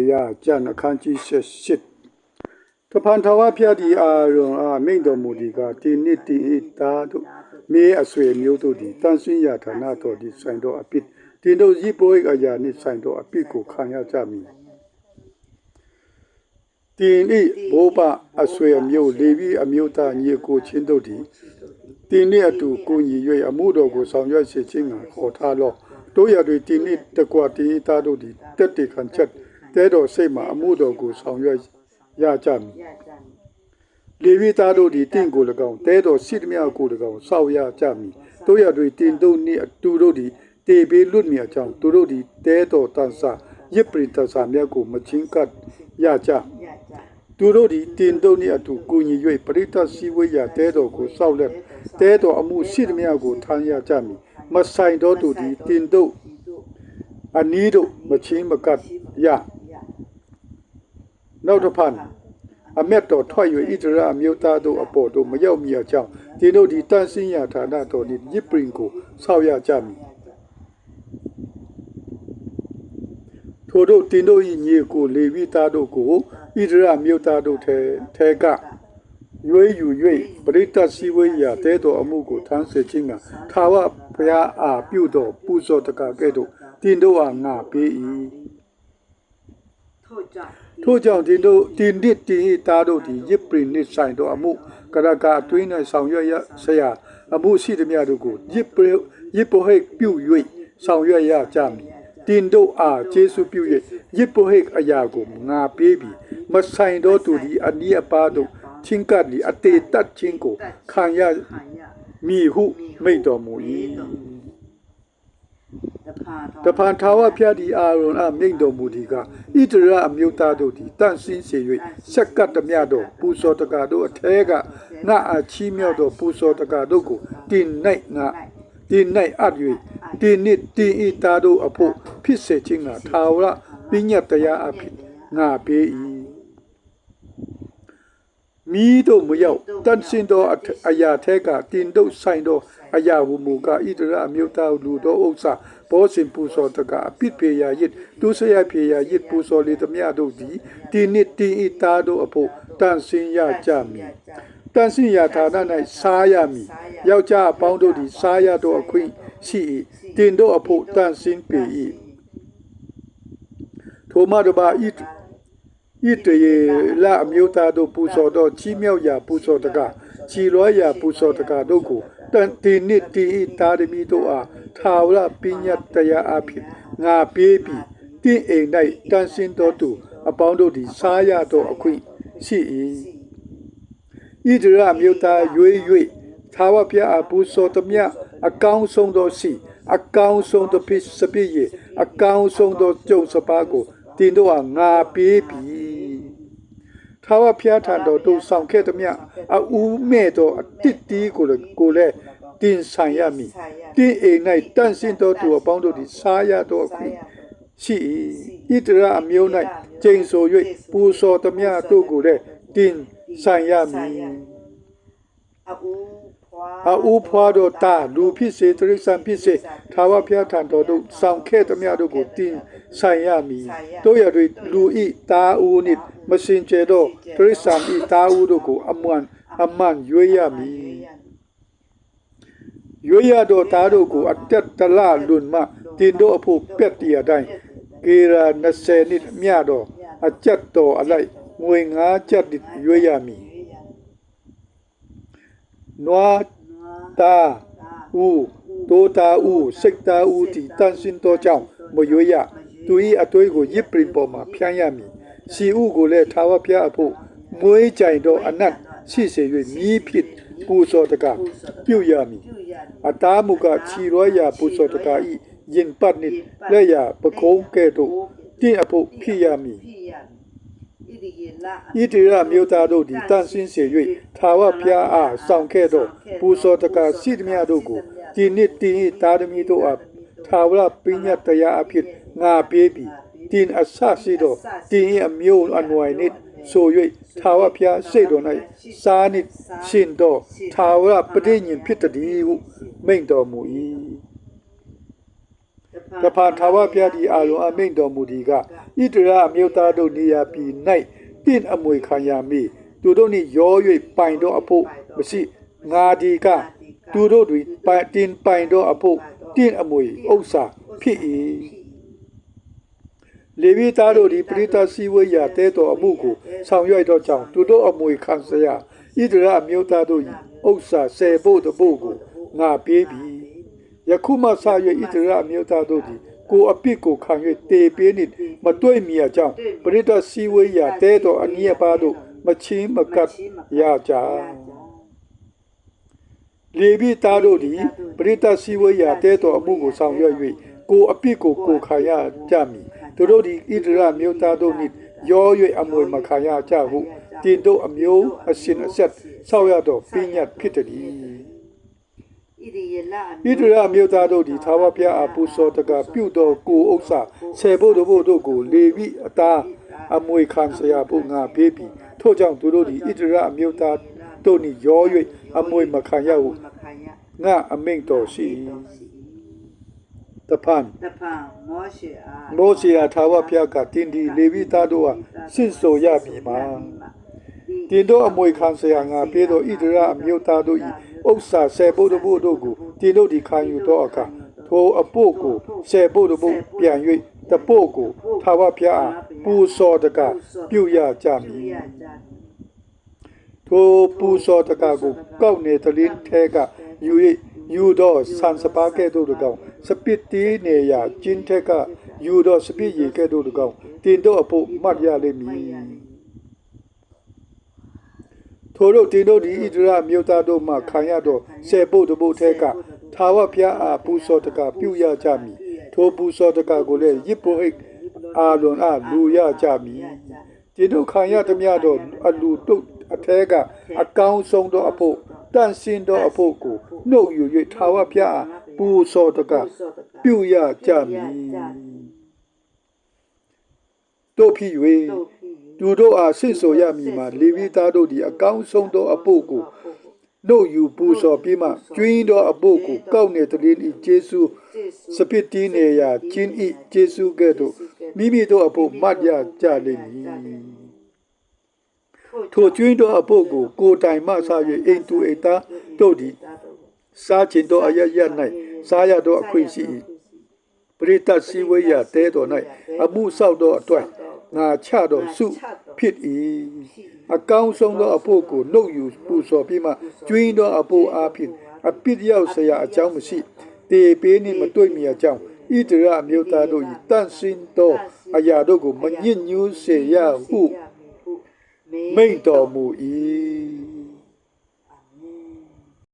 တရားကျန်အခန်းကြီး78တဖန်ထာဝရဘုရားသည်အာရုံအားမိန့်တော်မူသည်ကဒီနှစ်ဒီသားတို့မြေအဆွေမျိုးတို့သည်တန်ဆင်းရာဌာနတော်သည်ဆိုင်တော်အပြစ်ဒီတို့ဤပိုးအရာနှင့်ဆိုင်တော်အပြစ်ကိုခံရကြမည်ဒီနေ့ဘောပအဆွေမျိုးလေဝိအမျိုးသားညီကိုချင်းတို့သည်ဒီနေ့အတူကိုညီ၍အမှုတော်ကိုဆောင်ရွက်စေခြင်းကခေါ်ထားလောတို့ရတွေဒီနေ့တကွာဒီသားတို့သည်တက်တေခံချက်တဲတော်စိတ်မှာအမှုတော်ကိုဆောင်ရွက်ရကြမည်လေဝိသားတို့သည်တင့်ကို၎င်းတဲတော်ရှိသမျှကို၎င်းစောက်ရကြမည်တို့ရတွေတင်တို့နှင့်အတူတို့သည်တေဘေးလွတ်မြောက်ကြောင်းတို့သည်တဲတော်တန်ဆာရစ်ပရိတ္တစာမြတ်ကိုမချင်းကပ်ရကြသူတို့သည်တင်တို့နှင့်အတူကိုညီ၍ပရိသတ်စည်းဝေးရာတဲတော်ကိုစောက်လက်တဲတော်အမှုရှိသမျှကိုထမ်းရကြမည်မဆိုင်တော်သူသည်တင်တို့အနီးတို့မချင်းမကပ်ရနောက်တစ်ဖန်အမက်တော်ထွက်၍ဣသရေလအမျိုးသားတို့အပေါ်တို့မရောက်မီအကြောင်းဒီတို့သည်တန်ဆင်းရာဌာနတော်နှင့်ညစ်ပရင်ကိုဆောက်ရကြမည်ထိုတို့တင်တို့၏ညီကိုလေဝိသားတို့ကိုဣသရေလအမျိုးသားတို့ထဲကရွေးယူ၍ပရိသတ်စည်းဝေးရာတဲတော်အမှုကိုထမ်းစေခြင်းကထာဝရဘုရားအားပြုတော်ပူဇော်တကားကဲ့သို့တင်တို့အားငါပေး၏ထို့ကြောင့်တင်တို့တင်နှစ်တင်သားတို့သည်ရစ်ပရိနစ်ဆိုင်တော်အမှုကရကအတွင်း၌ဆောင်ရွက်ရဆရာအမှုရှိသမျှတို့ကိုရစ်ပိုဟိတ်ပြု၍ဆောင်ရွက်ရကြမည်တင်တို့အားကျေးဇူးပြု၍ရစ်ပိုဟိတ်အရာကိုငါပေးပြီးမဆိုင်တော်သူသည်အနည်းအပါးတို့ချင်းကပ်သည်အတေတတ်ချင်းကိုခံရမည်ဟုမိန့်တော်မူ၏တဖန်ထာဝရဘုရားသည်အာရုံအားမိန့်တော်မူသည်ကဣသရေလအမျိုးသားတို့သည်တန့်စင်းစေ၍ဆက်ကပ်သမျှသောပူဇော်တကာတို့အထဲကငါအားချီးမြှောက်သောပူဇော်တကာတို့ကိုတင်၌အပ်၍တင်နှင့်တင်ဤသားတို့အဖို့ဖြစ်စေခြင်းကထာဝရပညတ်တရားအဖြစ်ငါပေး၏မိတို့မရောက်တန်စင်သောအရာထဲကတင်တို့ဆိုင်သောအရာဟုမူကားဣသရေလအမျိုးသားလူသောဥစ္စာဘောစင်ပူဇော်တကအပြစ်ပေရာယစ်ဒုစရိုက်ပေရာယစ်ပူဇော်လေသမျှတို့သည်ဒီနှစ်တင်ဤသားတို့အဖို့တန်စင်ရကြမည်တန်စင်ရာဌာန၌စားရမည်ယောက်ျားအပေါင်းတို့သည်စားရသောအခွင့်ရှိ၏တင်တို့အဖို့တန်စင်ပေ၏ထိုမှတပါဣတရေလအမျိုးသားတို့ပူဇော်သောချီးမြှောက်ရာပူဇော်တကချီလွှားရာပူဇော်တကတို့ကိုတင်နှစ်တင်ဤသားသမီးတို့အားထာဝရပညတ်တရားအဖြစ်ငါပေးပြီးတင့်အိမ်၌တန်ဆင်းတော်သူအပေါင်းတို့သည်စားရသောအခွင့်ရှိ၏ဣသရေလမျိုးသားရွေး၍ထာဝရဘုရားပူဇော်သမျှအကောင်းဆုံးသောစီအကောင်းဆုံးသောဖြစ်စပြည့်၏အကောင်းဆုံးသောကျုံစပါးကိုတင်တို့အားငါပေးပြီးထာဝရဘုရားထံတော်သို့ဆောင်ခဲ့သမျှအဦးမဲ့သောအတစ်တီးကိုလည်းတင်ဆိုင်ရမည်တင်အိမ်၌တန့်စင်သောသူအပေါင်းတို့သည်စားရသောအခွင့်ရှိ၏ဣတရအမျိုး၌ကျိန်ဆို၍ပူဇော်သမျှတို့ကိုလည်းတင်ဆိုင်ရမည်အူဖွာတို့တာလူဖြစ်စေတရိစ္ဆာန်ဖြစ်စေထာဝရဘုရားထံတော်သို့ဆောင်ခဲ့သမျှတို့ကိုတင်ဆိုင်ရမည်တို့ရတွေလူဤတာဦးနှင့်မစင်ကြဲသောတရိစ္ဆာန်ဤတာဦးတို့ကိုအမှန်ရွေးရမည်ရွေးရသောသားတို့ကိုအတက်တလလွန်မှတင်တို့အဖို့ပက်တရတိုင်းကေရာ20နှစ်မြသောအကျက်တော်အလိုက်ငွေ9ကျပ်ရွေးရမည်နွားတာဦးတိုးတာဦးစိတ်တာဦးတီတန်စင်တော်ကြောင့်မရွေးရသူ၏အသွေးကိုရစ်ပရင်ပေါ်မှာဖြန်းရမည်စီဥကိုလည်းထာဝရဘုရားအဖို့မွေးကြိုင်သောအနတ်ရှိစေ၍မြည်ဖြစ်ပူဇော်တကားပြုရမည်အသားမူကချီရွာရာပူဇော်တကား၏ရင်ပတ်နှင့်လက်ရာပကုံးကဲ့သို့တင့်အဖို့ဖြစ်ရမည်ဣတိရမျိုးသားတို့သည်တန်ဆင်းစေ၍ထာဝရဘုရားအားဆောင်ခဲ့သောပူဇော်တကားရှိသမျှတို့ကိုဒီနှစ်တင်၏သားသမီးတို့အားထာဝရပညတ်တရားအဖြစ်ငါပေးပြီးတင်အဆရှိသောတင်၏အမျိုးအနွယ်နှင့်ဆို၍ထာဝရဘုရားစိတ်တော်၌စားနှင့်ရှင်သောထာဝရပဋိညာဉ်ဖြစ်တည်းဟုမိန့်တော်မူ၏ တဖန်ထာဝရဘုရားသည်အာလွန်အမိန့်တော်မူသည်ကဣသရေလအမျိုးသားတို့နေရာပြည်၌တင့်အမွေခံရမည်သူတို့နှင့်ရော၍ပိုင်တော်အဖို့မရှိငါဒီကသူတို့တွင်တင်ပိုင်တော်အဖို့တင့်အမွေဥစ္စာဖြစ်၏လေဝိသားတို့သည်ပရိသတ်စည်းဝေးရာတဲတော်အမှုကိုဆောင်ရွက်သောကြောင့်သူတို့အမွေခံစရာဣသရေလအမျိုးသားတို့၏ဥစ္စာဆယ်ဖို့တဖို့ကိုငါပေးပြီယခုမှစ၍ဣသရေလအမျိုးသားတို့သည်ကိုအပြစ်ကိုခံ၍တေပေးနှင့်မတွေ့မီအကြောင်းပရိသတ်စည်းဝေးရာတဲတော်အနီးအပါးတို့မချင်းမကပ်ရကြလေဝိသားတို့သည်ပရိသတ်စည်းဝေးရာတဲတော်အမှုကိုဆောင်ရွက်၍ကိုအပြစ်ကိုကိုခံရကြမည်သူတို့သည်ဣသရေလမျိုးသားတို့နှင့်ရော၍အမွေမခံရကြဟုတင်တို့အမျိုးအရှင်အဆက်ဆောက်ရသောပညတ်ဖြစ်သည်ဣသရေလမျိုးသားတို့သည်သာဝပြအပူစောတကပြုသောကိုဥစ္စာဆယ်ဖို့တို့ကိုလေဝိအသားအမွေခံစရာဖို့ငါပေးပြီးထို့ကြောင့်သူတို့သည်ဣသရေလအမျိုးသားတို့နှင့်ရော၍အမွေမခံရဟုငါအမိန့်တော်ရှိတဖန်မောရှေအားထာဝရဘုရားကတင်ဒီလေဝိသားတို့ဟာဆင့်ဆိုရမည်မှာတင်တို့အမွေခံစရာငါပေးသောဣသရေလအမျိုးသားတို့၏ဥစ္စာဆယ်ဖို့တို့ကိုတင်တို့သည်ခံယူသောအခါထိုအဖို့ကိုဆယ်ဖို့ပြန်၍တဖို့ကိုထာဝရဘုရားအားပူဇော်တကပြုရကြမည်ထိုပူဇော်တကကိုကောက်နေတလင်းထဲကယူသောဆန်စပါးကဲ့သို့၎င်းစပစ်တီးနေရာကျင်းထက်ကယူသောစပစ်ရည်ကဲ့သို့၎င်းတင်တို့အဖို့မှတ်ရလိမ့်မည်ထိုတို့တင်တို့ဒီဣသရေလမြို့သားတို့မှခံရသောဆယ်ဖို့တဖို့ထဲကထာဝရဘုရားအားပူဇော်တကပြုရကြမည်ထိုပူဇော်တကကိုလည်းယစ်ပုဟိတ်အာလွန်အားလူရကြမည်တင်တို့ခံရသမျှသောအလူတုတ်အထဲကအကောင်းဆုံးသောအဖို့တန်ဆင်းသောအဖို့ကိုနှုတ်ယူ၍ထာဝရဘုရားပူဇော်တကပြုရကြမည်တို့ဖြစ်၍သူတို့အားဆင့်ဆိုရမည်မှာလေဝိသားတို့သည်အကောင်းဆုံးသောအဖို့ကိုနှုတ်ယူပူဇော်ပြီးမှကျွင်းသောအဖို့ကိုကောက်နေတည်းဤယေရှုစပစ်တီးနေရာချင်းဤယေရှုကဲ့သို့မိမိတို့အဖို့မှတ်ရကြလိမ့်မည်ထိုကျွင်းသောအဖို့ကိုတိုင်မှဆ၍အိမ်သူအိမ်သားတို့သည်စားခြင်းသောအရရ၌စားရသောအခွင့်ရှိ၏ပရိသတ်စည်းဝေးရာတဲတော်၌အမှုဆောက်သောအတွက်ငါချတော်စုဖြစ်၏အကောင်းဆုံးသောအဖို့ကိုနှုတ်ယူပူဇော်ပြီးမှကျွင်းသောအဖို့အားဖြင့်အပြစ်ရောက်เสียအကြောင်းမရှိတေပေးနှင့်မတွေ့မီအကြောင်းဣသရေလအမျိုးသားတို့၏တန်ဆင်းသောအရာတို့ကိုမညစ်ညူးစေရဟုမိန့်တော်မူ၏